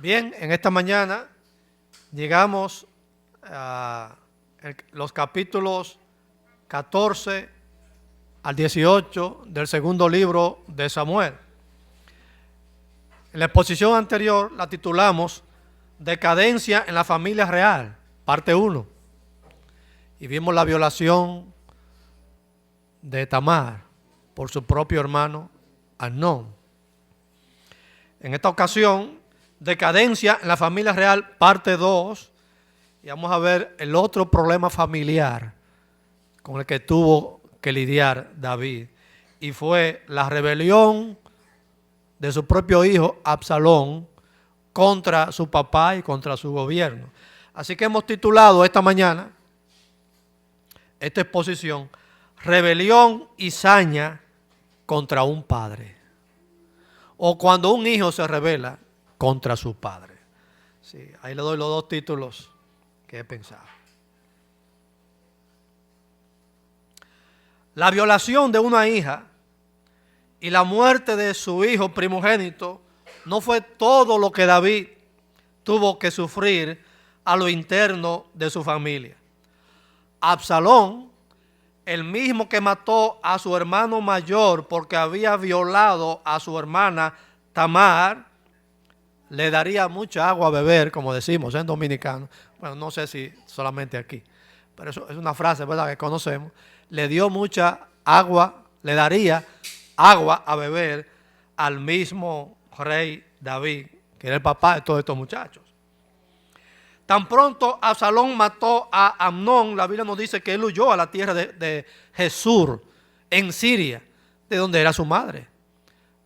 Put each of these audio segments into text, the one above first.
Bien, en esta mañana llegamos a los capítulos 14 al 18 del segundo libro de Samuel. En la exposición anterior la titulamos Decadencia en la familia real, parte 1. Y vimos la violación de Tamar por su propio hermano Amnón. En esta ocasión, Decadencia en la familia real, parte 2. Y vamos a ver el otro problema familiar con el que tuvo que lidiar David. Y fue la rebelión de su propio hijo Absalón contra su papá y contra su gobierno. Así que hemos titulado esta mañana esta exposición Rebelión y saña contra un padre, o cuando un hijo se rebela contra su padre. Sí, ahí le doy los dos títulos que he pensado. La violación de una hija y la muerte de su hijo primogénito no fue todo lo que David tuvo que sufrir a lo interno de su familia. Absalón, el mismo que mató a su hermano mayor porque había violado a su hermana Tamar, le daría mucha agua a beber, como decimos en dominicano. Bueno, no sé si solamente aquí, pero eso es una frase, ¿verdad?, que conocemos. Le dio mucha agua, le daría agua a beber al mismo rey David, que era el papá de todos estos muchachos. Tan pronto Absalón mató a Amnón, la Biblia nos dice que él huyó a la tierra de Jesur, en Siria, de donde era su madre.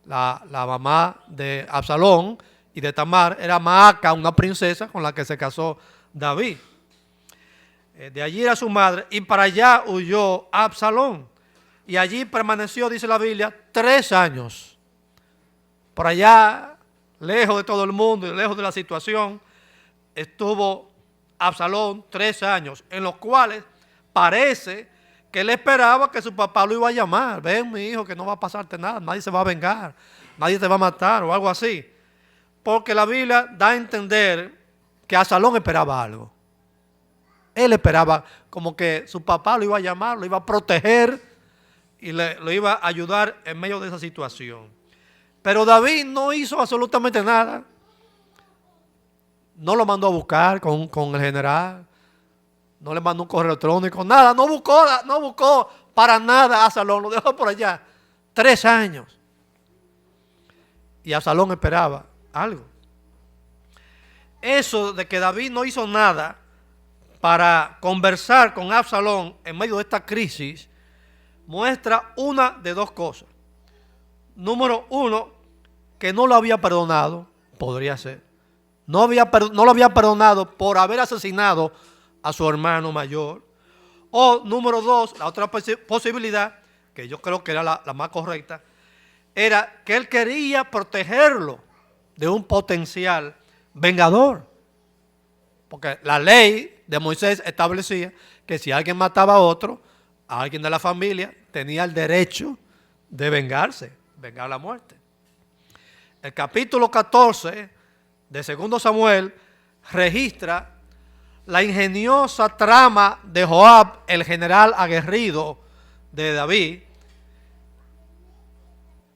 La mamá de Absalón y de Tamar era Maaca, una princesa con la que se casó David. De allí era su madre, y para allá huyó Absalón. Y allí permaneció, dice la Biblia, 3 años. Por allá, lejos de todo el mundo y lejos de la situación, estuvo Absalón 3 años, en los cuales parece que él esperaba que su papá lo iba a llamar. Ven, mi hijo, que no va a pasarte nada, nadie se va a vengar, nadie te va a matar o algo así. Porque la Biblia da a entender que Absalón esperaba algo. Él esperaba como que su papá lo iba a llamar, lo iba a proteger y lo iba a ayudar en medio de esa situación. Pero David no hizo absolutamente nada. No lo mandó a buscar con el general, no le mandó un correo electrónico, nada, no buscó para nada a Absalón, lo dejó por allá 3 años. Y Absalón esperaba algo. Eso de que David no hizo nada para conversar con Absalón en medio de esta crisis muestra una de dos cosas. Número 1, que no lo había perdonado, podría ser. No lo había perdonado por haber asesinado a su hermano mayor. O número 2, la otra posibilidad, que yo creo que era la más correcta, era que él quería protegerlo de un potencial vengador. Porque la ley de Moisés establecía que si alguien mataba a otro, a alguien de la familia, tenía el derecho de vengarse, vengar la muerte. El capítulo 14 de 2 Samuel registra la ingeniosa trama de Joab, el general aguerrido de David,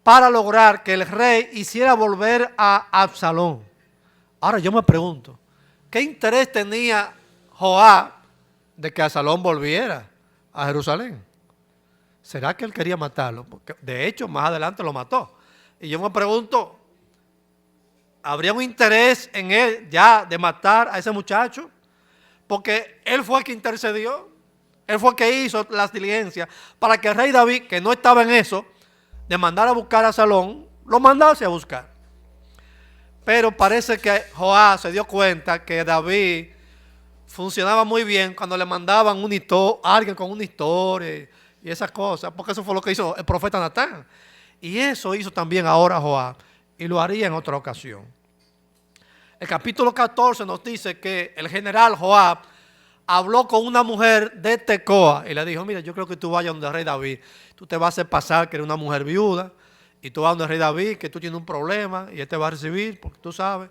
para lograr que el rey hiciera volver a Absalón. Ahora yo me pregunto, ¿qué interés tenía Joab de que Absalón volviera a Jerusalén? ¿Será que él quería matarlo? Porque de hecho más adelante lo mató. Y yo me pregunto, ¿habría un interés en él ya de matar a ese muchacho? Porque él fue el que intercedió, él fue el que hizo las diligencias para que el rey David, que no estaba en eso, de mandar a buscar a Absalón, lo mandase a buscar. Pero parece que Joab se dio cuenta que David funcionaba muy bien cuando le mandaban a alguien con una historia y esas cosas, porque eso fue lo que hizo el profeta Natán. Y eso hizo también ahora Joab, y lo haría en otra ocasión. El capítulo 14 nos dice que el general Joab habló con una mujer de Tecoa y le dijo, mira, yo creo que tú vayas donde el rey David, tú te vas a hacer pasar que eres una mujer viuda, y tú vas donde el rey David, que tú tienes un problema, y él te va a recibir, porque tú sabes.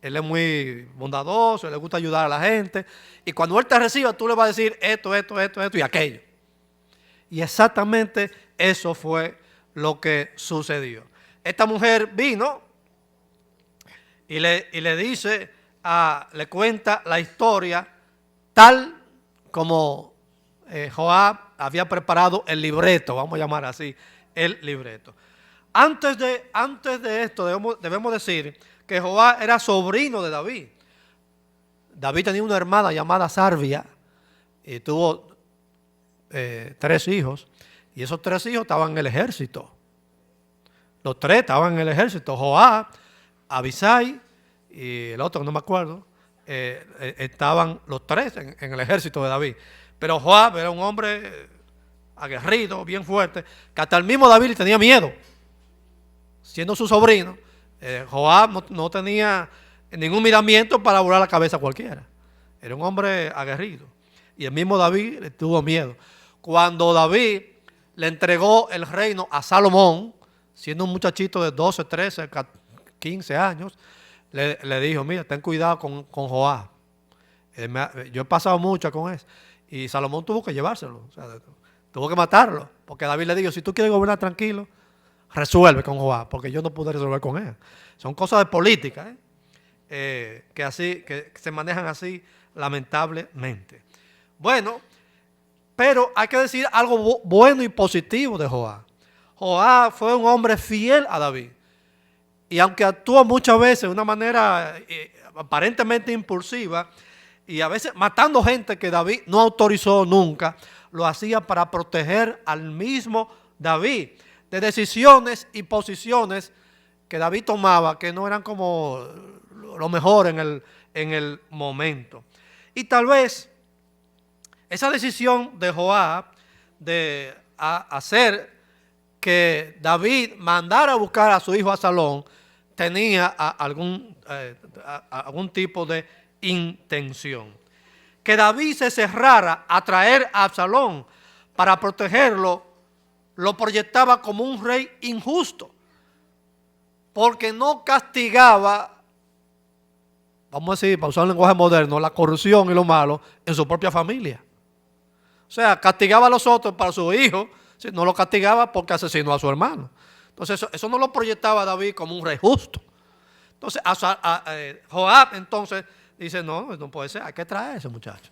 Él es muy bondadoso, le gusta ayudar a la gente. Y cuando él te reciba, tú le vas a decir esto y aquello. Y exactamente eso fue lo que sucedió. Esta mujer vino y le dice, le cuenta la historia tal como Joab había preparado el libreto, vamos a llamar así, el libreto. Antes de esto debemos decir que Joab era sobrino de David. David tenía una hermana llamada Sarvia y tuvo 3 hijos, y esos 3 hijos estaban en el ejército. Los 3 estaban en el ejército: Joab, Abisai y el otro no me acuerdo. Estaban los 3 en el ejército de David. Pero Joab era un hombre aguerrido, bien fuerte, que hasta el mismo David le tenía miedo. Siendo su sobrino, Joab no tenía ningún miramiento para volar la cabeza a cualquiera. Era un hombre aguerrido. Y el mismo David le tuvo miedo. Cuando David le entregó el reino a Salomón, siendo un muchachito de 12, 13, 15 años, le dijo: mira, ten cuidado con Joab. Yo he pasado mucho con eso. Y Salomón tuvo que llevárselo, o sea, tuvo que matarlo, porque David le dijo: si tú quieres gobernar tranquilo, resuelve con Joab, porque yo no pude resolver con él. Son cosas de política, que se manejan así, lamentablemente. Bueno, pero hay que decir algo bueno y positivo de Joab. Joab fue un hombre fiel a David. Y aunque actuó muchas veces de una manera aparentemente impulsiva, y a veces matando gente que David no autorizó nunca, lo hacía para proteger al mismo David de decisiones y posiciones que David tomaba que no eran como lo mejor en el momento. Y tal vez esa decisión de Joab de hacer que David mandara a buscar a su hijo Absalón tenía algún tipo de intención. Que David se cerrara a traer a Absalón para protegerlo, lo proyectaba como un rey injusto, porque no castigaba, vamos a decir, para usar un lenguaje moderno, la corrupción y lo malo en su propia familia. O sea, castigaba a los otros para su hijo, no lo castigaba porque asesinó a su hermano. Entonces eso no lo proyectaba David como un rey justo. Entonces Joab entonces dice: no puede ser, hay que traer a ese muchacho.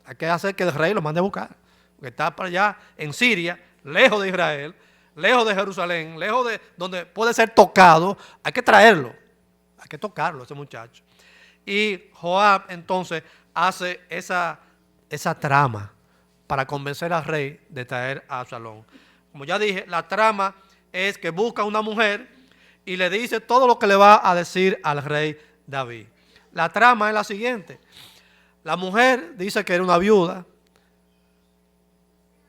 Hay que hacer que el rey lo mande a buscar, porque está para allá en Siria, lejos de Israel, lejos de Jerusalén, lejos de donde puede ser tocado. Hay que traerlo, hay que tocarlo ese muchacho. Y Joab entonces hace esa trama para convencer al rey de traer a Absalón. Como ya dije, la trama es que busca una mujer y le dice todo lo que le va a decir al rey David. La trama es la siguiente: la mujer dice que era una viuda,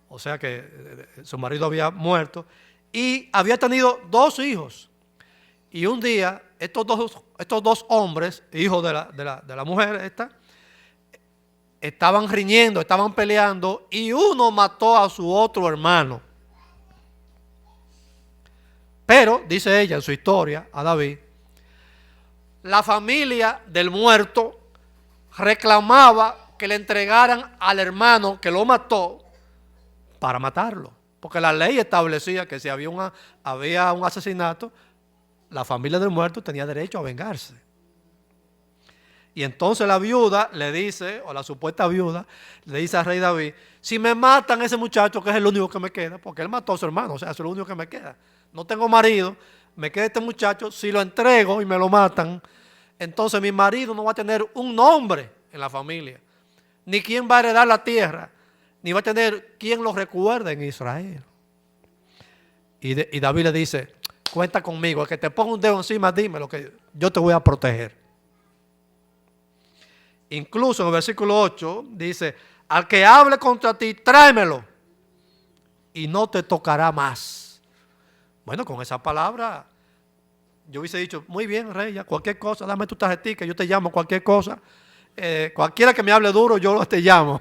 o sea que su marido había muerto y había tenido 2 hijos. Y un día estos dos hombres, hijos de la mujer esta, estaban riñendo, estaban peleando, y uno mató a su otro hermano. Pero, dice ella en su historia a David, la familia del muerto reclamaba que le entregaran al hermano que lo mató para matarlo, porque la ley establecía que si había un asesinato, la familia del muerto tenía derecho a vengarse. Y entonces la viuda le dice, o la supuesta viuda, le dice al rey David: si me matan a ese muchacho, que es el único que me queda, porque él mató a su hermano, o sea, es lo único que me queda. No tengo marido, me queda este muchacho, si lo entrego y me lo matan, entonces mi marido no va a tener un nombre en la familia, ni quien va a heredar la tierra, ni va a tener quien lo recuerde en Israel. Y David le dice: cuenta conmigo, el que te ponga un dedo encima, dime lo que yo te voy a proteger. Incluso en el versículo 8 dice: al que hable contra ti, tráemelo y no te tocará más. Bueno, con esa palabra yo hubiese dicho: muy bien, rey, ya cualquier cosa, dame tu tarjetita, yo te llamo cualquier cosa. Cualquiera que me hable duro, yo te llamo.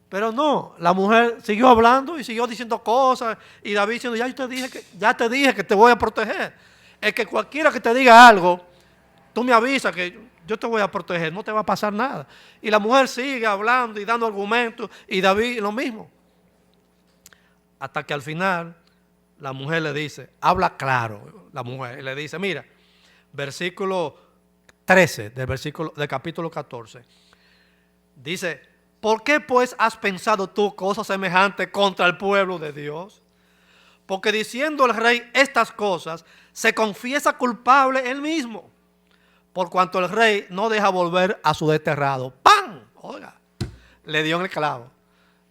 Pero no, la mujer siguió hablando y siguió diciendo cosas, y David diciendo: ya te dije que te voy a proteger. Es que cualquiera que te diga algo tú me avisas que yo te voy a proteger, no te va a pasar nada. Y la mujer sigue hablando y dando argumentos, y David lo mismo. Hasta que al final la mujer le dice, habla claro, la mujer, y le dice, mira, versículo 13 del capítulo 14, dice, ¿por qué pues has pensado tú cosas semejantes contra el pueblo de Dios? Porque diciendo el rey estas cosas, se confiesa culpable él mismo, por cuanto el rey no deja volver a su desterrado. ¡Pam! Oiga, le dio en el clavo.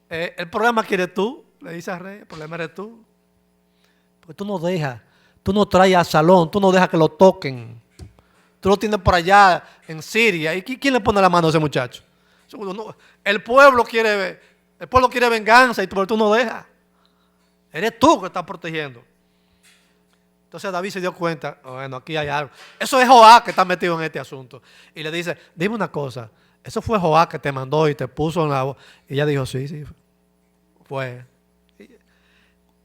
El problema que eres tú, le dice al rey, el problema eres tú. Porque tú no dejas, tú no traes a Absalón, tú no dejas que lo toquen. Tú lo tienes por allá en Siria. ¿Y quién le pone la mano a ese muchacho? El pueblo quiere venganza, pero tú no dejas. Eres tú que estás protegiendo. Entonces David se dio cuenta, bueno, aquí hay algo. Eso es Joab que está metido en este asunto. Y le dice, dime una cosa, eso fue Joab que te mandó y te puso en la voz. Y ella dijo, sí, fue.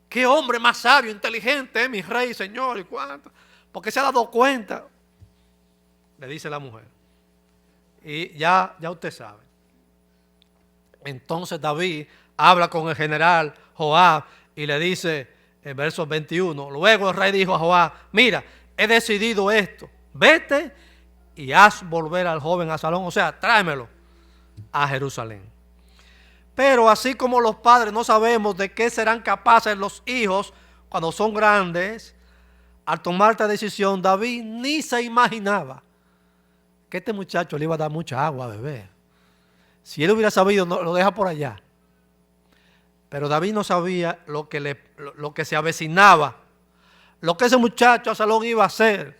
Qué hombre más sabio, inteligente, mi rey, señor, y cuánto. Porque se ha dado cuenta, le dice la mujer. Y ya usted sabe. Entonces David habla con el general Joab y le dice, en versos 21, luego el rey dijo a Joab, mira, he decidido esto, vete y haz volver al joven Absalón, o sea, tráemelo a Jerusalén. Pero así como los padres no sabemos de qué serán capaces los hijos cuando son grandes, al tomar esta decisión, David ni se imaginaba que este muchacho le iba a dar mucha agua a beber. Si él hubiera sabido, no, lo deja por allá. Pero David no sabía lo que se avecinaba, lo que ese muchacho Absalón iba a hacer,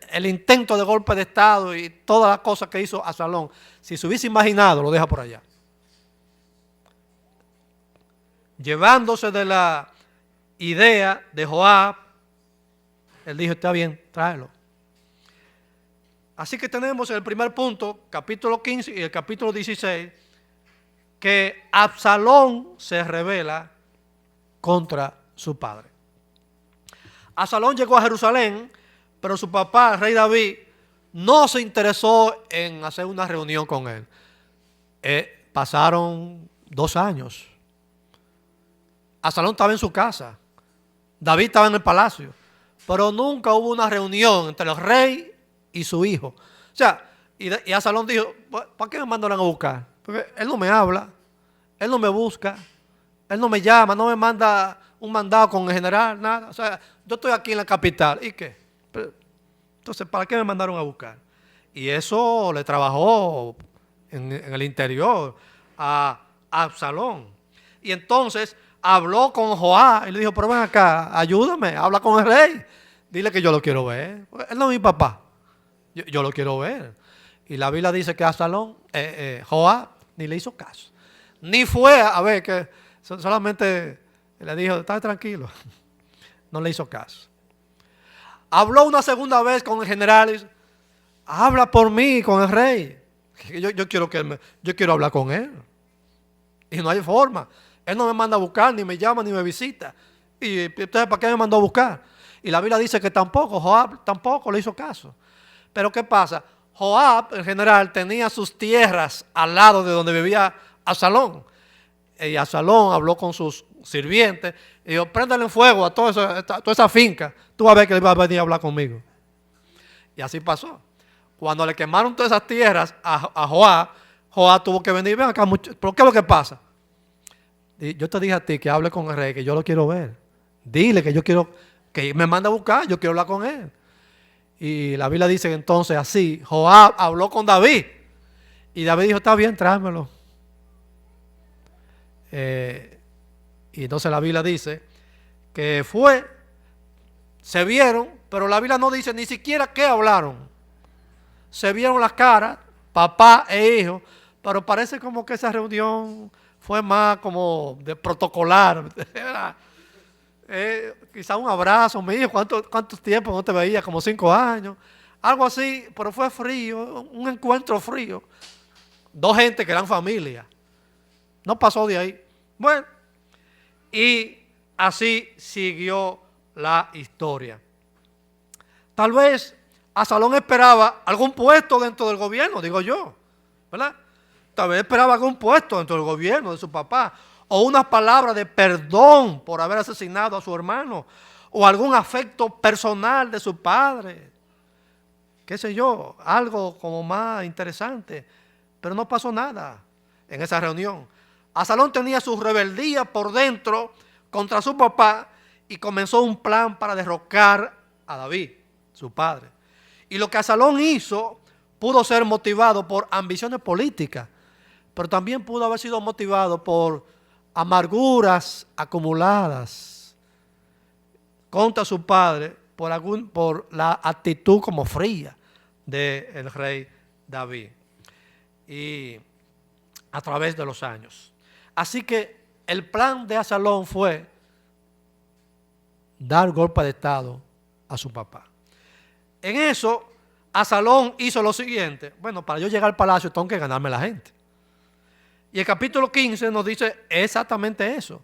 el intento de golpe de estado y todas las cosas que hizo Absalón. Si se hubiese imaginado, lo deja por allá. Llevándose de la idea de Joab, él dijo, está bien, tráelo. Así que tenemos el primer punto, capítulo 15 y el capítulo 16, que Absalón se rebela contra su padre. Absalón llegó a Jerusalén, pero su papá, el rey David, no se interesó en hacer una reunión con él. Pasaron 2 años. Absalón estaba en su casa, David estaba en el palacio, pero nunca hubo una reunión entre el rey y su hijo. O sea, y Absalón dijo, ¿para qué me mandaron a buscar? Porque él no me habla, él no me busca, él no me llama, no me manda un mandado con el general, nada. O sea, yo estoy aquí en la capital, ¿y qué? Entonces, ¿para qué me mandaron a buscar? Y eso le trabajó en el interior a Absalón. Y entonces habló con Joab y le dijo, pero ven acá, ayúdame, habla con el rey. Dile que yo lo quiero ver. Él no es mi papá. Yo lo quiero ver. Y la Biblia dice que Absalón, Joab, ni le hizo caso. Ni fue a ver, que solamente le dijo, está tranquilo. No le hizo caso. Habló una segunda vez con el general y dice, habla por mí con el rey. Yo quiero hablar con él. Y no hay forma. Él no me manda a buscar, ni me llama, ni me visita. Y entonces, ¿para qué me mandó a buscar? Y la Biblia dice que tampoco, Joab tampoco le hizo caso. Pero ¿qué pasa? Joab, el general, tenía sus tierras al lado de donde vivía Absalón. Y Absalón habló con sus sirvientes y dijo, préndale fuego a toda esa finca. Tú vas a ver que él va a venir a hablar conmigo. Y así pasó. Cuando le quemaron todas esas tierras a Joab, Joab tuvo que venir. Ven acá, ¿pero qué es lo que pasa? Yo te dije a ti que hable con el rey, que yo lo quiero ver. Dile que yo quiero, que me manda a buscar, yo quiero hablar con él. Y la Biblia dice que entonces así, Joab habló con David. Y David dijo, está bien, tráemelo. Y entonces la Biblia dice que se vieron, pero la Biblia no dice ni siquiera qué hablaron. Se vieron las caras, papá e hijo, pero parece como que esa reunión fue más como de protocolar. Quizá un abrazo, mi hijo, ¿cuántos tiempos no te veía? Como 5 años. Algo así, pero fue frío, un encuentro frío. 2 gente que eran familia. No pasó de ahí. Bueno, y así siguió la historia. Tal vez Absalón esperaba algún puesto dentro del gobierno, digo yo, ¿verdad? Tal vez esperaba algún puesto dentro del gobierno de su papá, o unas palabras de perdón por haber asesinado a su hermano, o algún afecto personal de su padre, qué sé yo, algo como más interesante. Pero no pasó nada en esa reunión. Absalón tenía su rebeldía por dentro contra su papá y comenzó un plan para derrocar a David, su padre. Y lo que Absalón hizo pudo ser motivado por ambiciones políticas, pero también pudo haber sido motivado por amarguras acumuladas contra su padre por la actitud como fría del rey David y a través de los años. Así que el plan de Absalón fue dar golpe de estado a su papá. En eso, Absalón hizo lo siguiente: bueno, para yo llegar al palacio tengo que ganarme la gente. Y el capítulo 15 nos dice exactamente eso.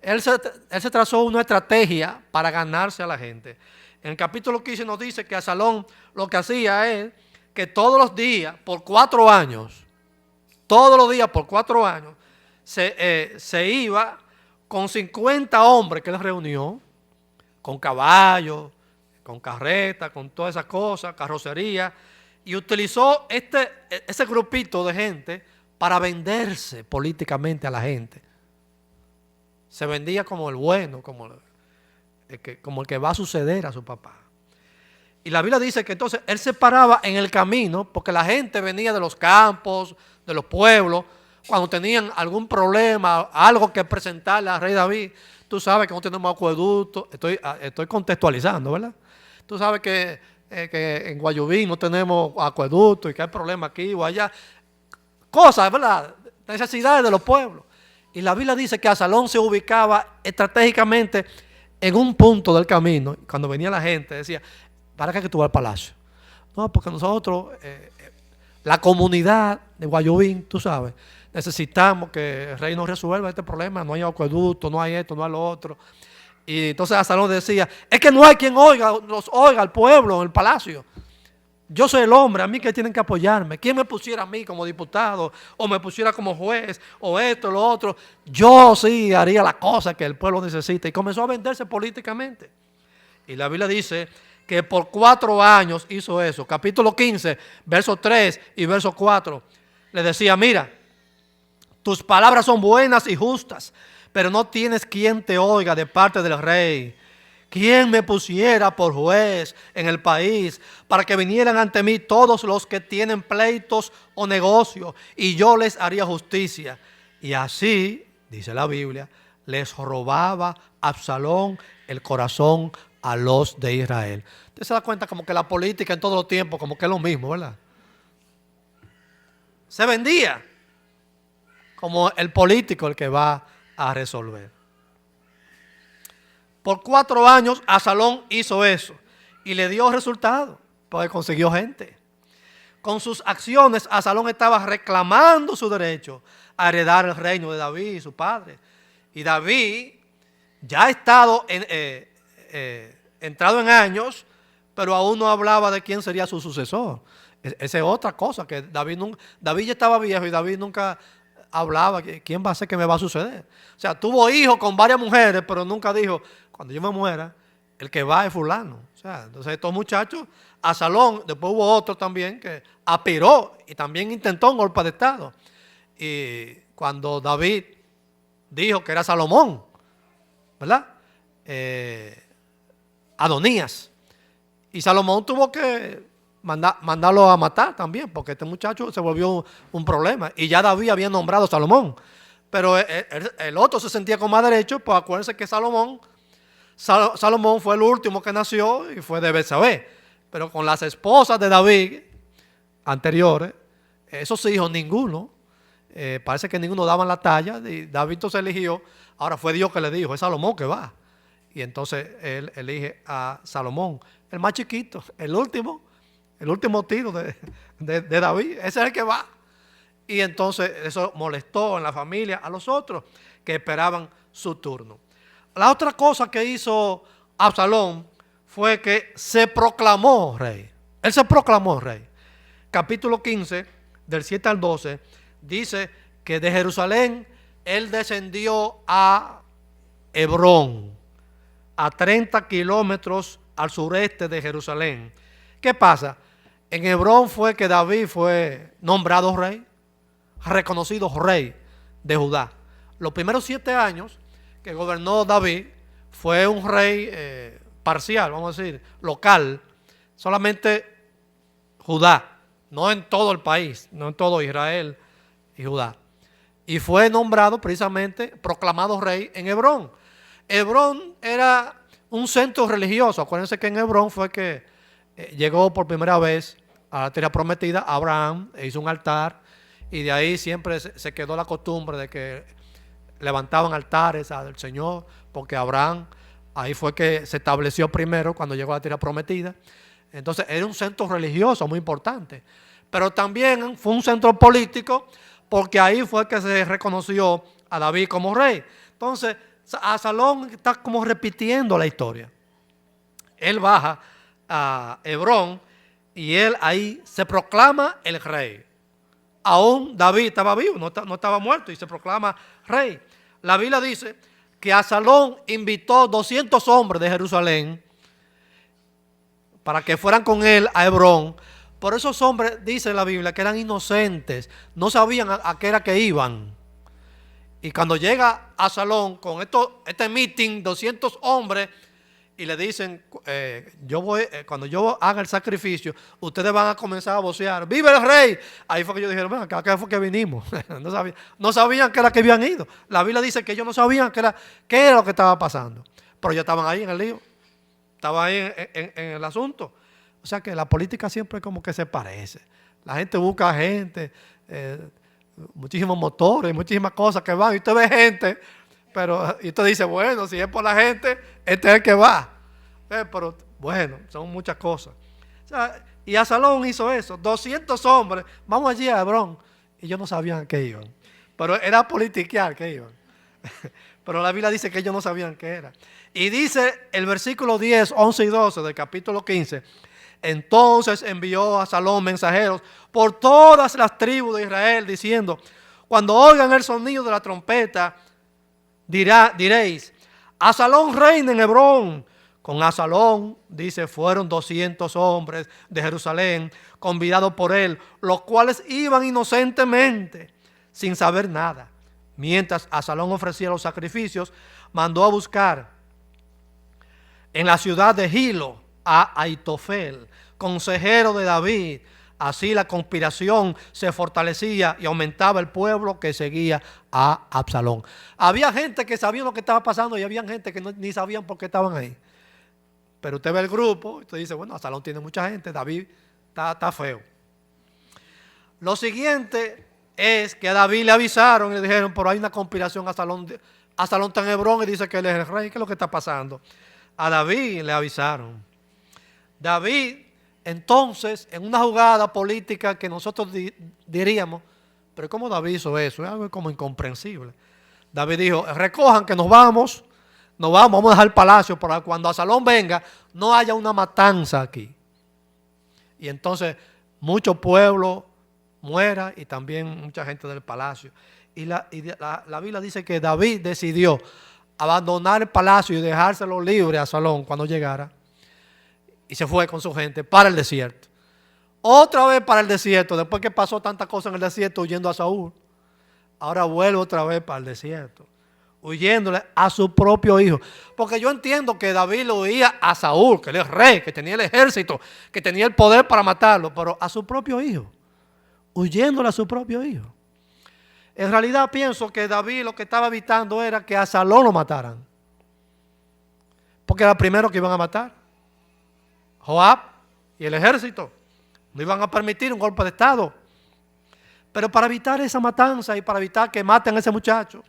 Él se trazó una estrategia para ganarse a la gente. En el capítulo 15 nos dice que Absalón lo que hacía es que todos los días, por 4 años, se iba con 50 hombres que él reunió, con caballos, con carretas, con todas esas cosas, carrocería, y utilizó ese grupito de gente para venderse políticamente a la gente. Se vendía como el bueno, como el que va a suceder a su papá. Y la Biblia dice que entonces él se paraba en el camino porque la gente venía de los campos, de los pueblos, cuando tenían algún problema, algo que presentarle al rey David. Tú sabes que no tenemos acueducto, estoy contextualizando, ¿verdad? Tú sabes que en Guayubín no tenemos acueducto y que hay problemas aquí o allá. Cosas, ¿verdad? Necesidades de los pueblos. Y la Biblia dice que Absalón se ubicaba estratégicamente en un punto del camino. Cuando venía la gente decía, ¿para qué que tú vas al palacio? No, porque nosotros, la comunidad de Guayubín, tú sabes, necesitamos que el rey nos resuelva este problema. No hay acueducto, no hay esto, no hay lo otro. Y entonces Absalón decía, es que no hay quien nos oiga al pueblo en el palacio. Yo soy el hombre, a mí que tienen que apoyarme. ¿Quién me pusiera a mí como diputado? O me pusiera como juez, o esto, lo otro. Yo sí haría la cosa que el pueblo necesita. Y comenzó a venderse políticamente. Y la Biblia dice que por 4 años hizo eso. Capítulo 15, verso 3 y verso 4. Le decía, mira, tus palabras son buenas y justas, pero no tienes quien te oiga de parte del rey. ¿Quién me pusiera por juez en el país para que vinieran ante mí todos los que tienen pleitos o negocios y yo les haría justicia? Y así, dice la Biblia, les robaba Absalón el corazón a los de Israel. Usted se da cuenta como que la política en todos los tiempos como que es lo mismo, ¿verdad? Se vendía como el político el que va a resolver. Por 4 años Absalón hizo eso y le dio resultado, porque consiguió gente. Con sus acciones Absalón estaba reclamando su derecho a heredar el reino de David, su padre. Y David ya ha estado entrado en años, pero aún no hablaba de quién sería su sucesor. Esa es otra cosa, que David ya estaba viejo y David nunca hablaba quién va a ser que me va a suceder. O sea, tuvo hijos con varias mujeres, pero nunca dijo, cuando yo me muera, el que va es fulano. O sea, entonces estos muchachos, Absalón, después hubo otro también que aspiró y también intentó un golpe de estado. Y cuando David dijo que era Salomón, ¿verdad? Adonías. Y Salomón tuvo que mandarlo a matar también, porque este muchacho se volvió un problema. Y ya David había nombrado a Salomón. Pero el otro se sentía con más derecho, pues acuérdense que Salomón fue el último que nació y fue de Betsabé. Pero con las esposas de David anteriores, esos hijos ninguno, parece que ninguno daban la talla. Y David entonces eligió, ahora fue Dios que le dijo, es Salomón que va. Y entonces él elige a Salomón, el más chiquito, el último tiro de David, ese es el que va. Y entonces eso molestó en la familia a los otros que esperaban su turno. La otra cosa que hizo Absalón fue que se proclamó rey. Él se proclamó rey. Capítulo 15, del 7 al 12, dice que de Jerusalén él descendió a Hebrón, a 30 kilómetros al sureste de Jerusalén. ¿Qué pasa? En Hebrón fue que David fue nombrado rey, reconocido rey de Judá. Los primeros 7 años que gobernó David fue un rey parcial, vamos a decir, local, solamente Judá, no en todo el país, no en todo Israel y Judá. Y fue nombrado precisamente, proclamado rey en Hebrón. Hebrón era un centro religioso. Acuérdense que en Hebrón fue que llegó por primera vez a la tierra prometida Abraham, e hizo un altar, y de ahí siempre se quedó la costumbre de que levantaban altares al Señor, porque Abraham ahí fue que se estableció primero cuando llegó a la tierra prometida. Entonces era un centro religioso muy importante, pero también fue un centro político, porque ahí fue que se reconoció a David como rey. Entonces Absalón está como repitiendo la historia. Él baja a Hebrón y él ahí se proclama el rey. Aún David estaba vivo, no estaba muerto, y se proclama rey. La Biblia dice que Absalón invitó 200 hombres de Jerusalén para que fueran con él a Hebrón. Por esos hombres, dice la Biblia, que eran inocentes, no sabían a qué era que iban. Y cuando llega Absalón con este meeting, 200 hombres, y le dicen, cuando yo haga el sacrificio, ustedes van a comenzar a vocear, ¡vive el rey! Ahí fue que ellos dijeron, bueno, acá fue que vinimos. No sabían que era que habían ido. La Biblia dice que ellos no sabían qué era lo que estaba pasando. Pero ya estaban ahí en el lío. Estaban ahí en el asunto. O sea que la política siempre como que se parece. La gente busca gente, muchísimos motores, muchísimas cosas que van, y usted ve gente, y usted dice, bueno, si es por la gente, este es el que va. Pero bueno, son muchas cosas. O sea, y Absalón hizo eso, 200 hombres, vamos allí a Hebrón, y ellos no sabían a qué iban. Pero era politiquear que iban. Pero la Biblia dice que ellos no sabían qué era. Y dice el versículo 10, 11 y 12 del capítulo 15, entonces envió a Absalón mensajeros por todas las tribus de Israel, diciendo, cuando oigan el sonido de la trompeta, diréis, Absalón reina en Hebrón. Con Absalón, dice, fueron 200 hombres de Jerusalén, convidados por él, los cuales iban inocentemente, sin saber nada. Mientras Absalón ofrecía los sacrificios, mandó a buscar en la ciudad de Gilo a Aitofel, consejero de David. Así la conspiración se fortalecía y aumentaba el pueblo que seguía a Absalón. Había gente que sabía lo que estaba pasando y había gente que ni sabían por qué estaban ahí. Pero usted ve el grupo y usted dice, bueno, Absalón tiene mucha gente, David está feo. Lo siguiente es que a David le avisaron y le dijeron, pero hay una conspiración, Absalón está en Hebrón y dice que él es el rey. ¿Qué es lo que está pasando? A David le avisaron. David, entonces, en una jugada política que nosotros diríamos, pero ¿cómo David hizo eso? Es algo como incomprensible. David dijo, recojan que nos vamos a dejar el palacio para que cuando Absalón venga no haya una matanza aquí. Y entonces mucho pueblo muera y también mucha gente del palacio. Y la Biblia dice que David decidió abandonar el palacio y dejárselo libre a Absalón cuando llegara. Y se fue con su gente para el desierto. Otra vez para el desierto, después que pasó tantas cosas en el desierto huyendo a Saúl. Ahora vuelve otra vez para el desierto, huyéndole a su propio hijo. Porque yo entiendo que David lo oía a Saúl, que él es rey, que tenía el ejército, que tenía el poder para matarlo, pero a su propio hijo, huyéndole a su propio hijo. En realidad pienso que David lo que estaba evitando era que a Absalón lo mataran. Porque era el primero que iban a matar. Joab y el ejército no iban a permitir un golpe de estado. Pero para evitar esa matanza y para evitar que maten a ese muchacho,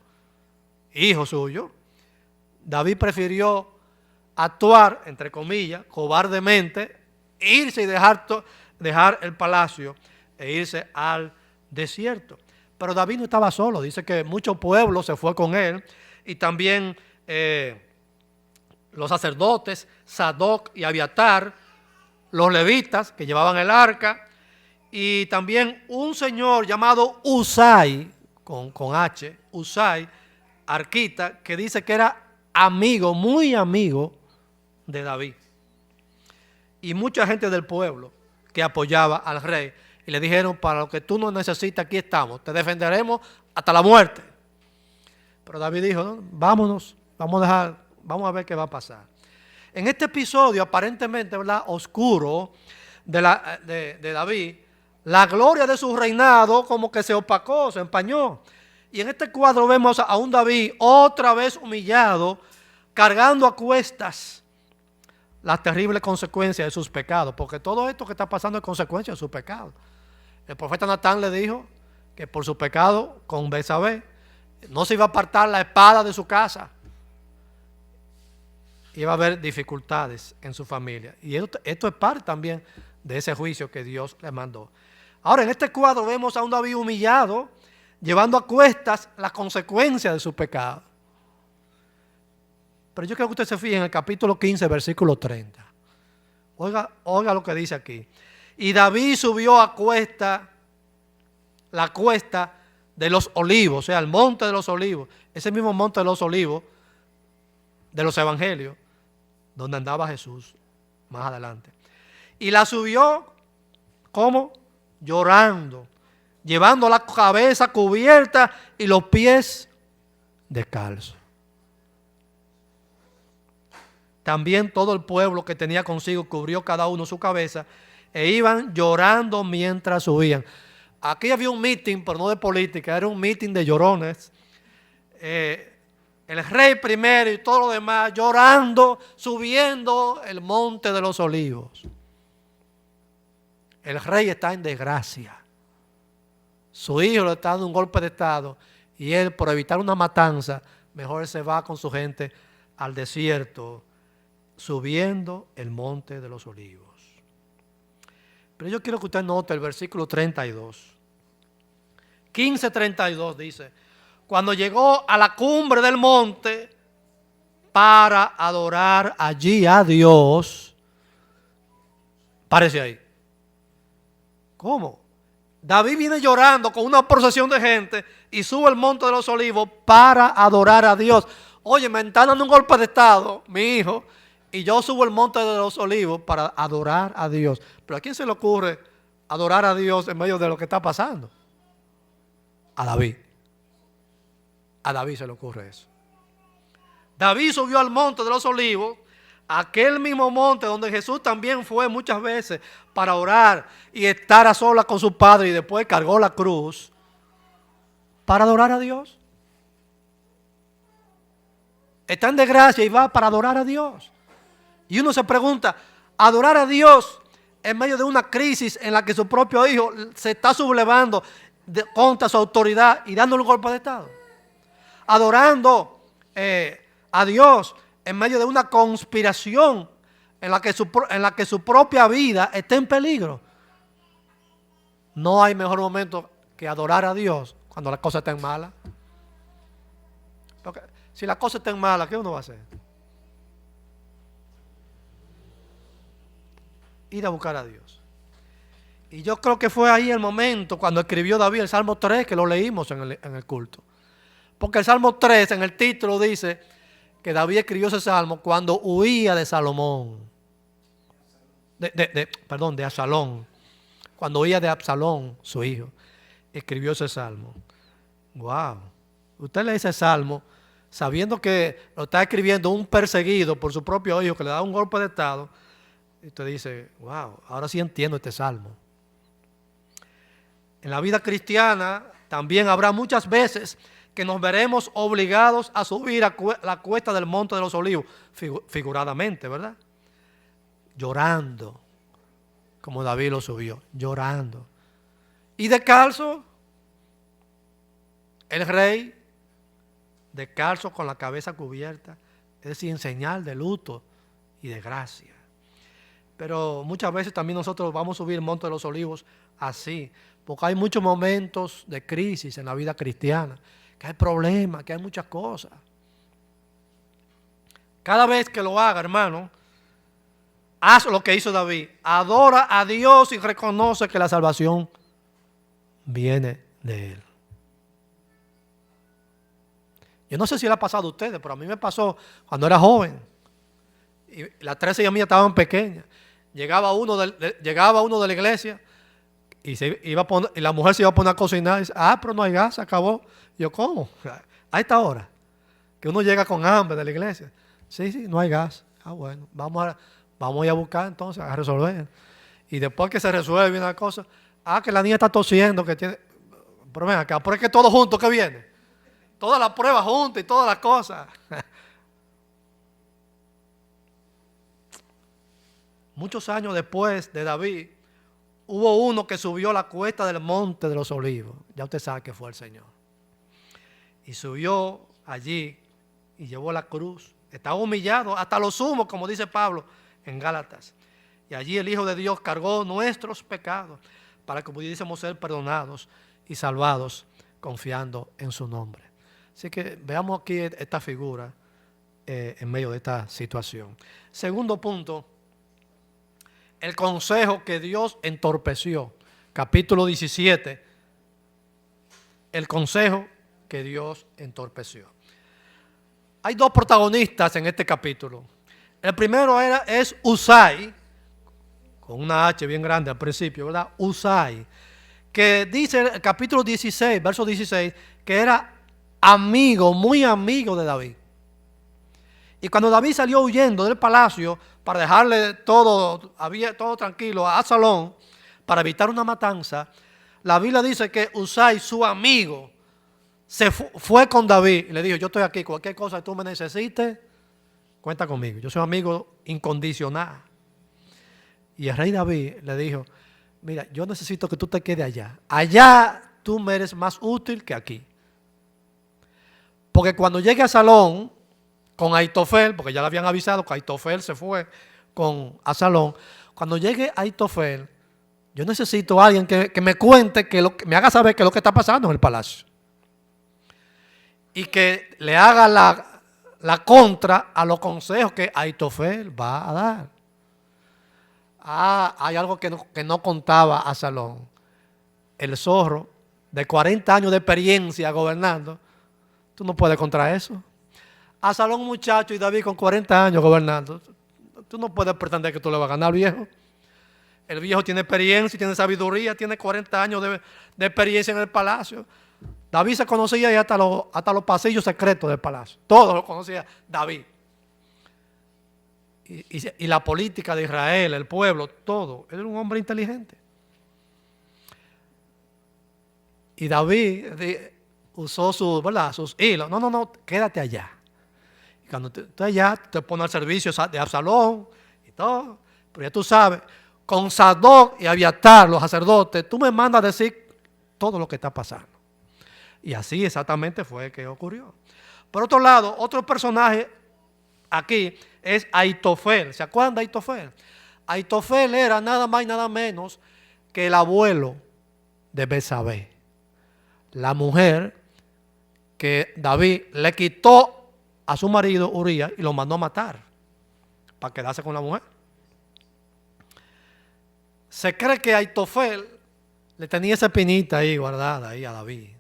hijo suyo, David prefirió actuar, entre comillas, cobardemente, irse y dejar el palacio e irse al desierto. Pero David no estaba solo, dice que mucho pueblo se fue con él y también los sacerdotes Sadoc y Abiatar los levitas que llevaban el arca, y también un señor llamado Usai, con H, Usai, arquita, que dice que era amigo, muy amigo de David. Y mucha gente del pueblo que apoyaba al rey, y le dijeron: para lo que tú nos necesitas, aquí estamos, te defenderemos hasta la muerte. Pero David dijo: no, vámonos, vamos a ver qué va a pasar. En este episodio aparentemente, ¿verdad?, oscuro de David, la gloria de su reinado como que se opacó, se empañó. Y en este cuadro vemos a un David otra vez humillado, cargando a cuestas las terribles consecuencias de sus pecados, porque todo esto que está pasando es consecuencia de sus pecados. El profeta Natán le dijo que por su pecado con Betsabé no se iba a apartar la espada de su casa. Iba a haber dificultades en su familia. Y esto es parte también de ese juicio que Dios le mandó. Ahora, en este cuadro vemos a un David humillado, llevando a cuestas las consecuencias de su pecado. Pero yo quiero que usted se fije en el capítulo 15, versículo 30. Oiga lo que dice aquí. Y David subió a la cuesta de los olivos, o sea, el monte de los olivos, ese mismo monte de los olivos de los evangelios, donde andaba Jesús más adelante. Y la subió, ¿cómo? Llorando, llevando la cabeza cubierta y los pies descalzos. También todo el pueblo que tenía consigo cubrió cada uno su cabeza e iban llorando mientras subían. Aquí había un meeting, pero no de política, era un meeting de llorones. El rey primero y todo lo demás llorando, subiendo el monte de los olivos. El rey está en desgracia. Su hijo le está dando un golpe de estado y él, por evitar una matanza, mejor se va con su gente al desierto, subiendo el monte de los olivos. Pero yo quiero que usted note el versículo 32. 15:32 dice: cuando llegó a la cumbre del monte para adorar allí a Dios. Parece ahí. ¿Cómo? David viene llorando con una procesión de gente y sube al monte de los olivos para adorar a Dios. Oye, me están dando un golpe de estado, mi hijo, y yo subo al monte de los olivos para adorar a Dios. Pero ¿a quién se le ocurre adorar a Dios en medio de lo que está pasando? A David. A David se le ocurre eso. David subió al monte de los olivos, aquel mismo monte donde Jesús también fue muchas veces para orar y estar a solas con su Padre, y después cargó la cruz para adorar a Dios. Está en desgracia y va para adorar a Dios. Y uno se pregunta, adorar a Dios en medio de una crisis en la que su propio hijo se está sublevando contra su autoridad y dándole un golpe de estado. Adorando a Dios en medio de una conspiración en la que su propia vida está en peligro. No hay mejor momento que adorar a Dios cuando las cosas están malas. Porque si las cosas están malas, ¿qué uno va a hacer? Ir a buscar a Dios. Y yo creo que fue ahí el momento cuando escribió David el Salmo 3, que lo leímos en el culto. Porque el Salmo 3 en el título dice que David escribió ese salmo cuando huía de Salomón. De Absalón. Cuando huía de Absalón, su hijo, escribió ese salmo. Wow. Usted lee ese salmo sabiendo que lo está escribiendo un perseguido por su propio hijo que le da un golpe de estado. Y usted dice, wow, ahora sí entiendo este salmo. En la vida cristiana también habrá muchas veces que nos veremos obligados a subir a la cuesta del monte de los olivos, figuradamente, ¿verdad? Llorando, como David lo subió, llorando. Y descalzo, el rey, descalzo con la cabeza cubierta, es decir, en señal de luto y de gracia. Pero muchas veces también nosotros vamos a subir el monte de los olivos así, porque hay muchos momentos de crisis en la vida cristiana, que hay problemas, que hay muchas cosas. Cada vez que lo haga, hermano, haz lo que hizo David. Adora a Dios y reconoce que la salvación viene de Él. Yo no sé si le ha pasado a ustedes, pero a mí me pasó cuando era joven. Y las 13 hijas mías estaban pequeñas. Llegaba uno de la iglesia y, y la mujer se iba a poner a cocinar. Y dice, pero no hay gas, se acabó. Y yo, ¿cómo? A esta hora, que uno llega con hambre de la iglesia. Sí, no hay gas. Bueno, vamos a ir a buscar entonces, a resolver. Y después que se resuelve una cosa, que la niña está tosiendo, que tiene... Pero ven acá, pero es que todo junto que viene. Todas las pruebas juntas y todas las cosas. Muchos años después de David, hubo uno que subió la cuesta del monte de los olivos. Ya usted sabe que fue el Señor. Y subió allí y llevó la cruz. Estaba humillado hasta lo sumo, como dice Pablo en Gálatas. Y allí el Hijo de Dios cargó nuestros pecados para que pudiésemos ser perdonados y salvados confiando en su nombre. Así que veamos aquí esta figura en medio de esta situación. Segundo punto, el consejo que Dios entorpeció. Capítulo 17, el consejo que Dios entorpeció. Hay dos protagonistas en este capítulo. El primero es Usai, con una H bien grande al principio, ¿verdad? Usai, que dice el capítulo 16, verso 16, que era amigo, muy amigo de David. Y cuando David salió huyendo del palacio para dejarle todo tranquilo a Absalón, para evitar una matanza, la Biblia dice que Usai, su amigo, se fue con David y le dijo, yo estoy aquí, cualquier cosa que tú me necesites, cuenta conmigo, yo soy amigo incondicional. Y el rey David le dijo, mira, yo necesito que tú te quedes allá. Allá tú me eres más útil que aquí. Porque cuando llegue a Absalón con Aitofel, porque ya le habían avisado que Aitofel se fue con Absalón, cuando llegue Aitofel, yo necesito a alguien que me cuente, que me haga saber qué es lo que está pasando en el palacio. Y que le haga la contra a los consejos que Aitofel va a dar. Hay algo que no contaba Absalón. El zorro de 40 años de experiencia gobernando, tú no puedes contra eso. Absalón muchacho y David con 40 años gobernando, tú no puedes pretender que tú le vas a ganar al viejo. El viejo tiene experiencia, tiene sabiduría, tiene 40 años de experiencia en el palacio. David se conocía ya hasta los pasillos secretos del palacio. Todo lo conocía David. Y la política de Israel, el pueblo, todo. Él era un hombre inteligente. Y David usó sus hilos. No, quédate allá. Y cuando tú estés allá, te pones al servicio de Absalón y todo. Pero ya tú sabes, con Sadoc y Abiatar, los sacerdotes, tú me mandas a decir todo lo que está pasando. Y así exactamente fue que ocurrió. Por otro lado, otro personaje aquí es Aitofel. ¿Se acuerdan de Aitofel? Aitofel era nada más y nada menos que el abuelo de Betsabé, la mujer que David le quitó a su marido Urías y lo mandó a matar para quedarse con la mujer. Se cree que Aitofel le tenía esa espinita ahí guardada ahí a David,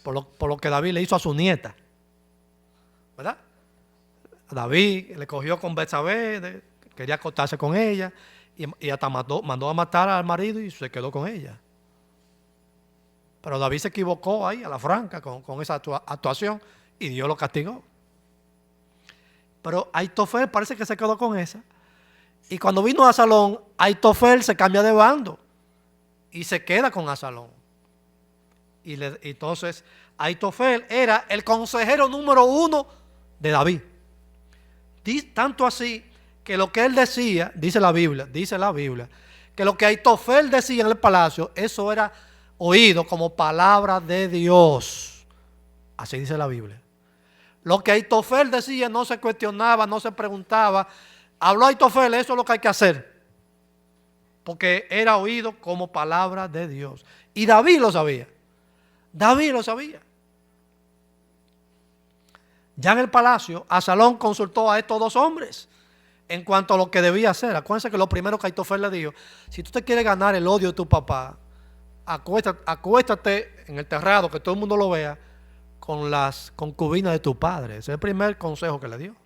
por lo que David le hizo a su nieta, ¿verdad? David le cogió con Betsabé, quería acostarse con ella y hasta mandó a matar al marido y se quedó con ella. Pero David se equivocó ahí a la franca con esa actuación y Dios lo castigó. Pero Aitofel parece que se quedó con esa. Y cuando vino a Absalón, Aitofel se cambia de bando y se queda con Absalón. Entonces Aitofel era el consejero número 1 de David. Tanto así que lo que él decía, dice la Biblia, que lo que Aitofel decía en el palacio, eso era oído como palabra de Dios. Así dice la Biblia. Lo que Aitofel decía no se cuestionaba, no se preguntaba. Habló Aitofel, eso es lo que hay que hacer. Porque era oído como palabra de Dios. Y David lo sabía. David lo sabía. Ya en el palacio, Absalón consultó a estos dos hombres, en cuanto a lo que debía hacer. Acuérdense que lo primero que Aitofel le dijo: si tú te quieres ganar el odio de tu papá, acuéstate en el terrado, que todo el mundo lo vea, con las concubinas de tu padre. Ese es el primer consejo que le dio.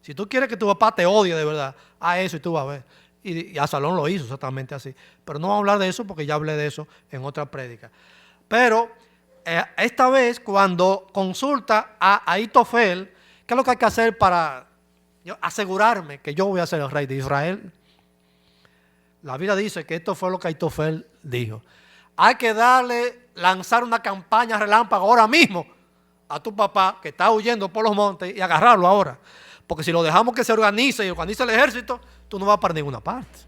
Si tú quieres que tu papá te odie de verdad, haz eso y tú vas a ver. Y Absalón lo hizo exactamente así. Pero no vamos a hablar de eso porque ya hablé de eso en otra prédica. Pero esta vez, cuando consulta a Aitofel, ¿qué es lo que hay que hacer para asegurarme que yo voy a ser el rey de Israel? La Biblia dice que esto fue lo que Aitofel dijo: hay que lanzar una campaña relámpago ahora mismo a tu papá que está huyendo por los montes y agarrarlo ahora. Porque si lo dejamos que se organice y organice el ejército, tú no vas para ninguna parte.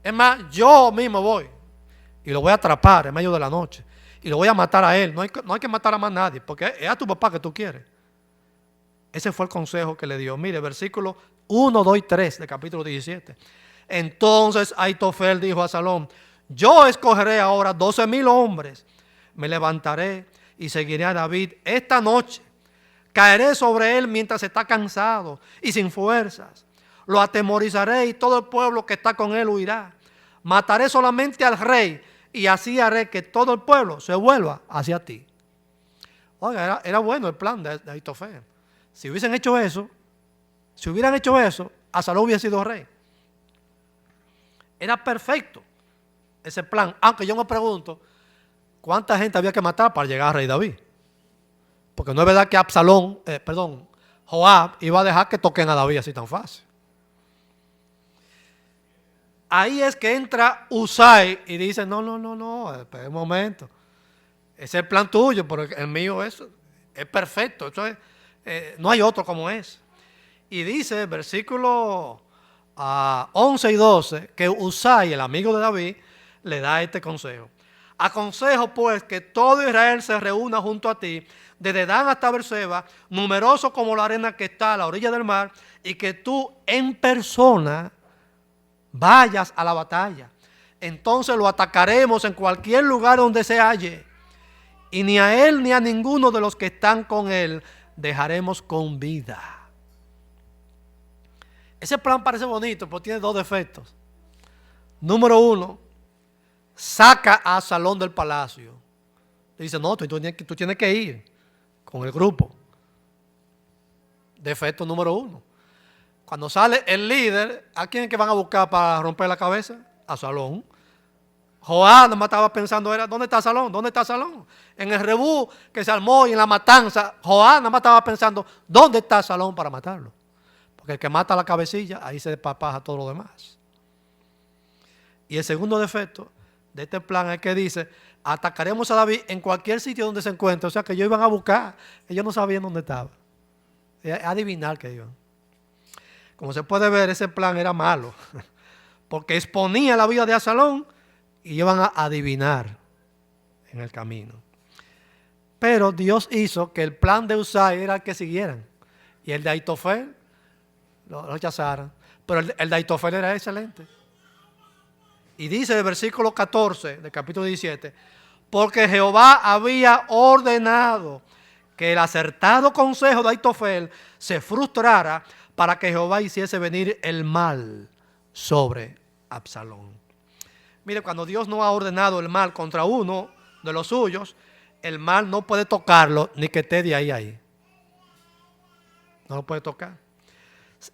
Es más, yo mismo voy y lo voy a atrapar en medio de la noche y lo voy a matar a él. No hay que matar a más nadie, porque es a tu papá que tú quieres. Ese fue el consejo que le dio. Mire, versículo 1, 2 y 3 de capítulo 17. Entonces Aitofel dijo a Absalón: yo escogeré ahora 12,000 hombres, me levantaré y seguiré a David esta noche. Caeré sobre él mientras está cansado y sin fuerzas. Lo atemorizaré y todo el pueblo que está con él huirá. Mataré solamente al rey y así haré que todo el pueblo se vuelva hacia ti. Oiga, era bueno el plan de Aitofel. Si hubieran hecho eso, Absalón hubiera sido rey. Era perfecto ese plan. Aunque yo me pregunto, ¿cuánta gente había que matar para llegar a rey David? Porque no es verdad que Joab iba a dejar que toquen a David así tan fácil. Ahí es que entra Usai y dice: no, espera un momento. Ese es el plan tuyo, pero el mío es perfecto. Eso es, no hay otro como es. Y dice, versículos 11 y 12, que Usai, el amigo de David, le da este consejo: aconsejo pues que todo Israel se reúna junto a ti, desde Dan hasta Beerseba, numeroso como la arena que está a la orilla del mar, y que tú en persona vayas a la batalla. Entonces lo atacaremos en cualquier lugar donde se halle, y ni a él ni a ninguno de los que están con él dejaremos con vida. Ese plan parece bonito, pero tiene dos defectos. Número uno, saca a Absalón del palacio. Le dice: no, tú tienes que ir con el grupo. Defecto número uno. Cuando sale el líder, ¿a quién es que van a buscar para romper la cabeza? A Absalón. Joab nomás estaba pensando, ¿dónde está Absalón? ¿Dónde está Absalón? En el rebú que se armó y en la matanza, Joab nomás estaba pensando, ¿dónde está Absalón para matarlo? Porque el que mata la cabecilla, ahí se despapaja todo lo demás. Y el segundo defecto de este plan es que dice: atacaremos a David en cualquier sitio donde se encuentre. O sea que ellos iban a buscar, ellos no sabían dónde estaba. Adivinar que iban. Como se puede ver, ese plan era malo, porque exponía la vida de Absalón y iban a adivinar en el camino. Pero Dios hizo que el plan de Usai era el que siguieran, y el de Aitofel lo rechazaran. Pero el de Aitofel era excelente. Y dice el versículo 14 del capítulo 17: porque Jehová había ordenado que el acertado consejo de Aitofel se frustrara, para que Jehová hiciese venir el mal sobre Absalón. Mire, cuando Dios no ha ordenado el mal contra uno de los suyos, el mal no puede tocarlo, ni que esté de ahí. No lo puede tocar.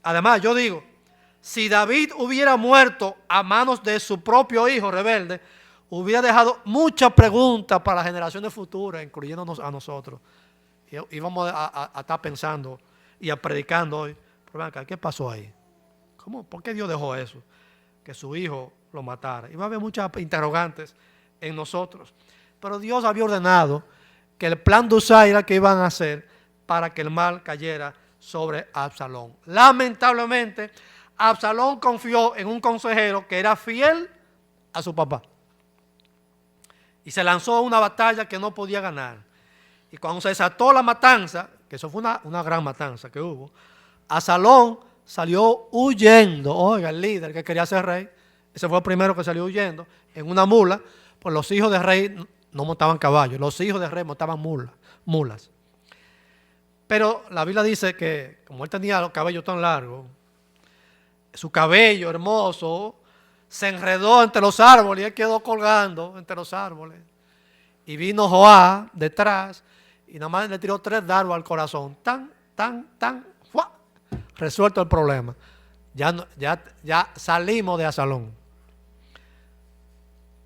Además, yo digo, si David hubiera muerto a manos de su propio hijo rebelde, hubiera dejado muchas preguntas para las generaciones futuras, incluyéndonos a nosotros. Y vamos a estar pensando y a predicando hoy: ¿qué pasó ahí? ¿Cómo? ¿Por qué Dios dejó eso? Que su hijo lo matara. Y va a haber muchas interrogantes en nosotros. Pero Dios había ordenado que el plan de Usai era que iban a hacer para que el mal cayera sobre Absalón. Lamentablemente, Absalón confió en un consejero que era fiel a su papá. Y se lanzó a una batalla que no podía ganar. Y cuando se desató la matanza, que eso fue una gran matanza que hubo, Absalón salió huyendo. Oiga, el líder que quería ser rey, ese fue el primero que salió huyendo en una mula. Pues los hijos de rey no montaban caballos, los hijos de rey montaban mulas. Pero la Biblia dice que como él tenía los cabellos tan largos, su cabello hermoso se enredó entre los árboles y él quedó colgando entre los árboles. Y vino Joab detrás y nada más le tiró 3 dardos al corazón. Tan, ¡fua! Resuelto el problema. Ya salimos de Absalón.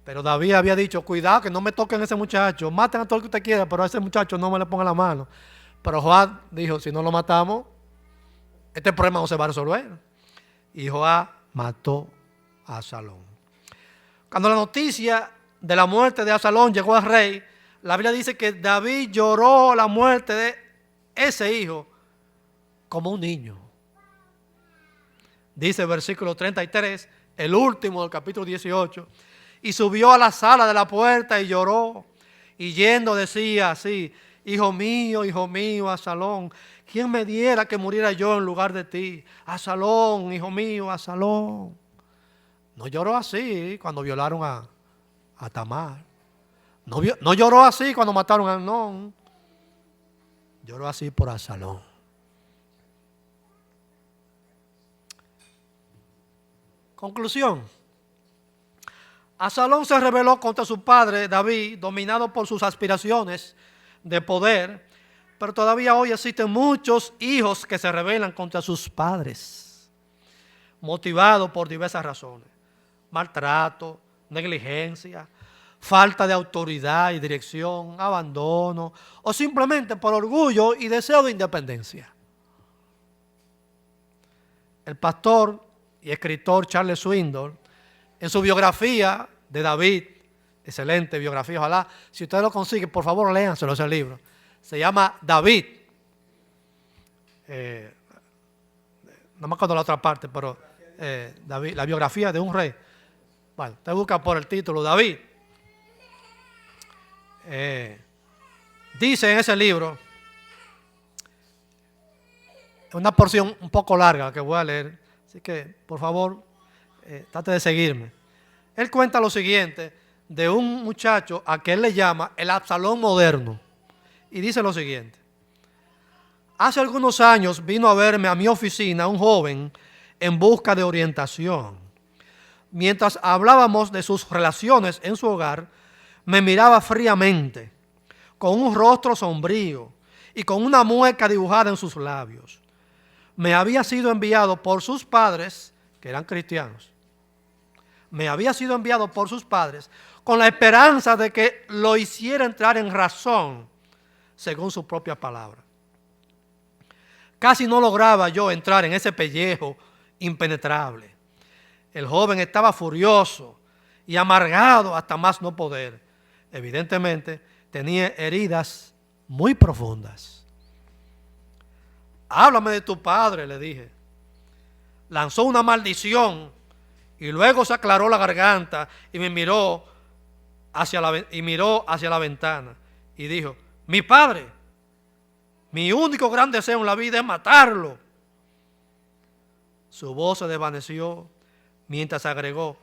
Pero David había dicho, cuidado que no me toquen a ese muchacho, maten a todo el que usted quiera, pero a ese muchacho no me le pongan la mano. Pero Joab dijo, si no lo matamos, este problema no se va a resolver. Y Joab mató a Absalón. Cuando la noticia de la muerte de Absalón llegó al rey, la Biblia dice que David lloró la muerte de ese hijo como un niño. Dice el versículo 33, el último del capítulo 18, y subió a la sala de la puerta y lloró, y yendo decía así, hijo mío, Absalón, ¿quién me diera que muriera yo en lugar de ti? Absalón, hijo mío, Absalón. No lloró así cuando violaron a Tamar. No lloró así cuando mataron a Amnón. Lloró así por Absalón. Conclusión. Absalón se rebeló contra su padre David, dominado por sus aspiraciones de poder, pero todavía hoy existen muchos hijos que se rebelan contra sus padres, motivados por diversas razones: maltrato, negligencia, falta de autoridad y dirección, abandono, o simplemente por orgullo y deseo de independencia. El pastor y escritor Charles Swindoll, en su biografía de David, excelente biografía, ojalá, si usted lo consigue, por favor léanselo ese libro. Se llama David. No me acuerdo la otra parte, pero David, la biografía de un rey. Bueno, usted busca por el título David. Dice en ese libro, una porción un poco larga que voy a leer, así que por favor trate de seguirme. Él cuenta lo siguiente de un muchacho a que él le llama el Absalón moderno, y dice lo siguiente: hace algunos años vino a verme a mi oficina un joven en busca de orientación. Mientras hablábamos de sus relaciones en su hogar, me miraba fríamente, con un rostro sombrío y con una mueca dibujada en sus labios. Me había sido enviado por sus padres, que eran cristianos. Me había sido enviado por sus padres con la esperanza de que lo hiciera entrar en razón, según su propia palabra. Casi no lograba yo entrar en ese pellejo impenetrable. El joven estaba furioso y amargado hasta más no poder. Evidentemente tenía heridas muy profundas. Háblame de tu padre, le dije. Lanzó una maldición y luego se aclaró la garganta y me miró hacia la ventana y dijo: mi padre, mi único gran deseo en la vida es matarlo. Su voz se desvaneció mientras agregó: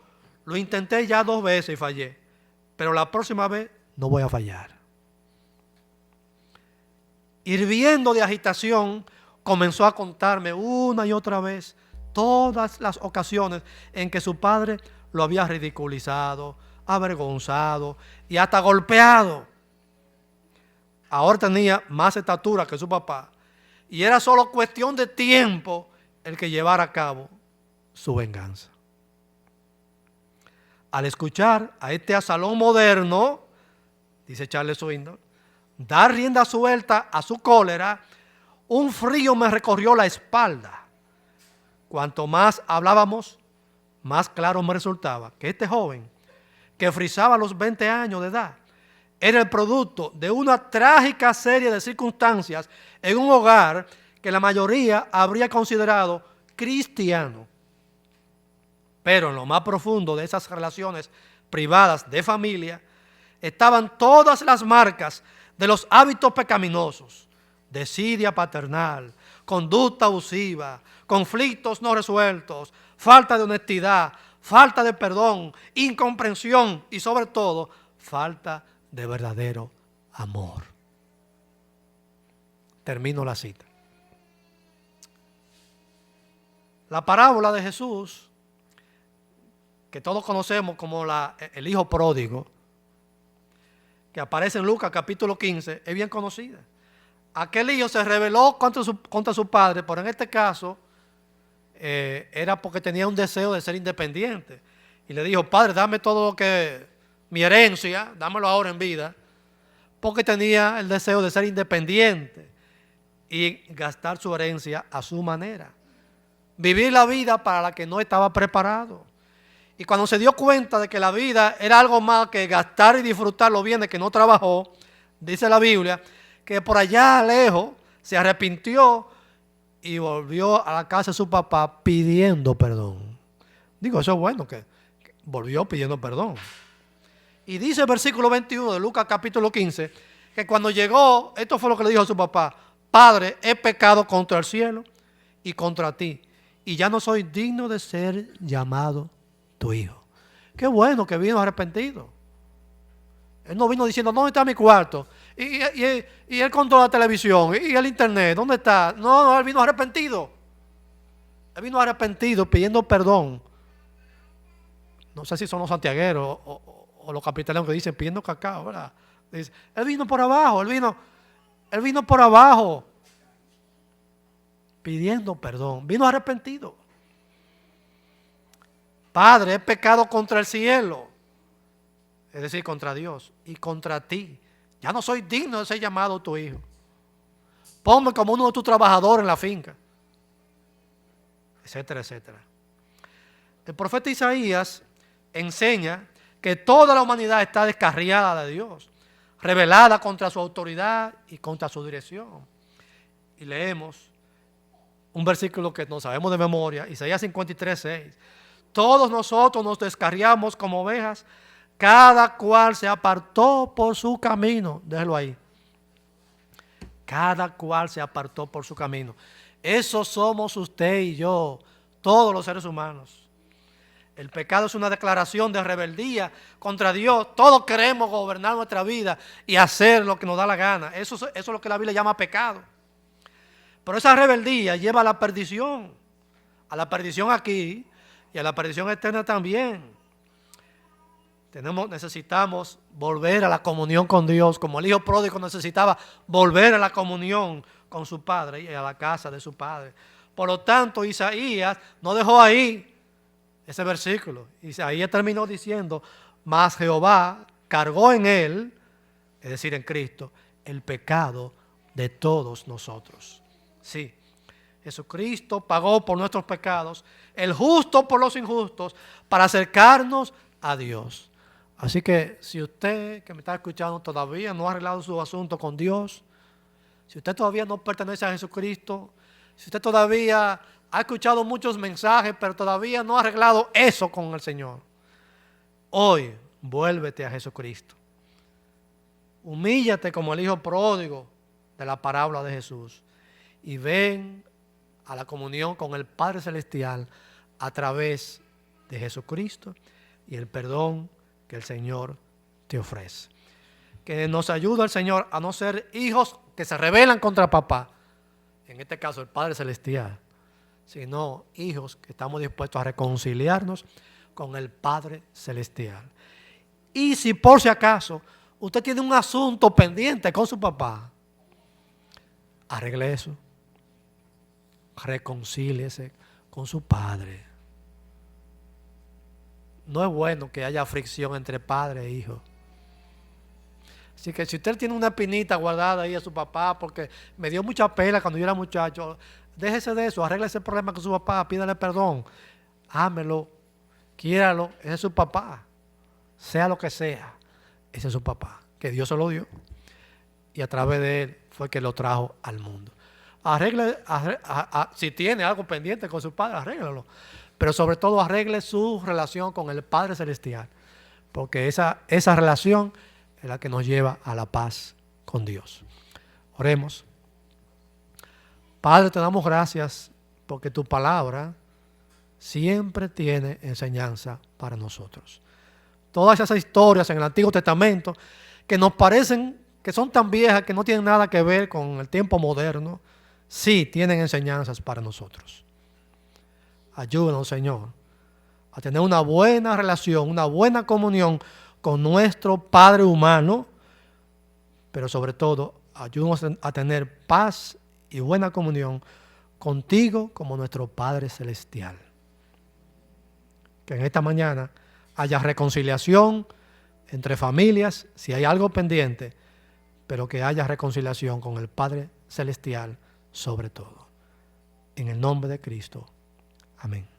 lo intenté ya 2 veces y fallé, pero la próxima vez no voy a fallar. Hirviendo de agitación, comenzó a contarme una y otra vez todas las ocasiones en que su padre lo había ridiculizado, avergonzado y hasta golpeado. Ahora tenía más estatura que su papá y era solo cuestión de tiempo el que llevara a cabo su venganza. Al escuchar a este Absalón moderno, dice Charles Swindoll, dar rienda suelta a su cólera, un frío me recorrió la espalda. Cuanto más hablábamos, más claro me resultaba que este joven, que frisaba los 20 años de edad, era el producto de una trágica serie de circunstancias en un hogar que la mayoría habría considerado cristiano. Pero en lo más profundo de esas relaciones privadas de familia estaban todas las marcas de los hábitos pecaminosos: desidia paternal, conducta abusiva, conflictos no resueltos, falta de honestidad, falta de perdón, incomprensión y sobre todo falta de verdadero amor. termino la cita. La parábola de Jesús, que todos conocemos como el hijo pródigo, que aparece en Lucas capítulo 15, es bien conocida. Aquel hijo se rebeló contra su padre, pero en este caso era porque tenía un deseo de ser independiente. Y le dijo: padre, dame todo lo que, mi herencia, dámelo ahora en vida, porque tenía el deseo de ser independiente y gastar su herencia a su manera. Vivir la vida para la que no estaba preparado. Y cuando se dio cuenta de que la vida era algo más que gastar y disfrutar los bienes que no trabajó, dice la Biblia, que por allá lejos se arrepintió y volvió a la casa de su papá pidiendo perdón. Digo, eso es bueno, que volvió pidiendo perdón. Y dice el versículo 21 de Lucas capítulo 15, que cuando llegó, esto fue lo que le dijo a su papá: padre, he pecado contra el cielo y contra ti, y ya no soy digno de ser llamado tu hijo. Qué bueno que vino arrepentido. Él no vino diciendo: ¿dónde está mi cuarto? Y él controla la televisión y el internet, ¿dónde está? No, él vino arrepentido. Él vino arrepentido pidiendo perdón. No sé si son los santiagueros o los capitaleños que dicen pidiendo cacao, ¿verdad? Dice, él vino por abajo, él vino por abajo pidiendo perdón, vino arrepentido. Padre, he pecado contra el cielo, es decir, contra Dios, y contra ti. Ya no soy digno de ser llamado tu hijo. Ponme como uno de tus trabajadores en la finca, etcétera, etcétera. El profeta Isaías enseña que toda la humanidad está descarriada de Dios, rebelada contra su autoridad y contra su dirección. Y leemos un versículo que no sabemos de memoria, Isaías 53:6. Todos nosotros nos descarriamos como ovejas, cada cual se apartó por su camino. Déjelo ahí. Cada cual se apartó por su camino. Eso somos usted y yo, todos los seres humanos. El pecado es una declaración de rebeldía contra Dios. Todos queremos gobernar nuestra vida y hacer lo que nos da la gana. Eso es lo que la Biblia llama pecado. Pero esa rebeldía lleva a la perdición aquí y a la perdición eterna también. Necesitamos volver a la comunión con Dios, como el hijo pródigo necesitaba volver a la comunión con su padre y a la casa de su padre. Por lo tanto, Isaías no dejó ahí ese versículo. Isaías terminó diciendo: mas Jehová cargó en él, es decir, en Cristo, el pecado de todos nosotros. Sí, Jesucristo pagó por nuestros pecados, el justo por los injustos, para acercarnos a Dios. Así que si usted que me está escuchando todavía no ha arreglado su asunto con Dios, si usted todavía no pertenece a Jesucristo, si usted todavía ha escuchado muchos mensajes pero todavía no ha arreglado eso con el Señor, hoy vuélvete a Jesucristo. Humíllate como el hijo pródigo de la parábola de Jesús y ven a la comunión con el Padre Celestial a través de Jesucristo y el perdón que el Señor te ofrece. Que nos ayude el Señor a no ser hijos que se rebelan contra papá, en este caso el Padre Celestial, sino hijos que estamos dispuestos a reconciliarnos con el Padre Celestial. Y si por si acaso usted tiene un asunto pendiente con su papá, arregle eso. Reconcíliese con su padre. No es bueno que haya fricción entre padre e hijo. Así que si usted tiene una espinita guardada ahí a su papá porque me dio mucha pena cuando yo era muchacho, déjese de eso, arregle ese problema con su papá, pídale perdón, ámelo, quiéralo, ese es su papá, sea lo que sea, ese es su papá, que Dios se lo dio y a través de él fue que lo trajo al mundo. Si tiene algo pendiente con su padre, arréglalo. Pero sobre todo arregle su relación con el Padre Celestial. Porque esa relación es la que nos lleva a la paz con Dios. Oremos. Padre, te damos gracias porque tu palabra siempre tiene enseñanza para nosotros. Todas esas historias en el Antiguo Testamento que nos parecen que son tan viejas que no tienen nada que ver con el tiempo moderno, sí tienen enseñanzas para nosotros. Ayúdanos, Señor, a tener una buena relación, una buena comunión con nuestro Padre humano, pero sobre todo, ayúdanos a tener paz y buena comunión contigo como nuestro Padre Celestial. Que en esta mañana haya reconciliación entre familias, si hay algo pendiente, pero que haya reconciliación con el Padre Celestial sobre todo. En el nombre de Cristo. Amén.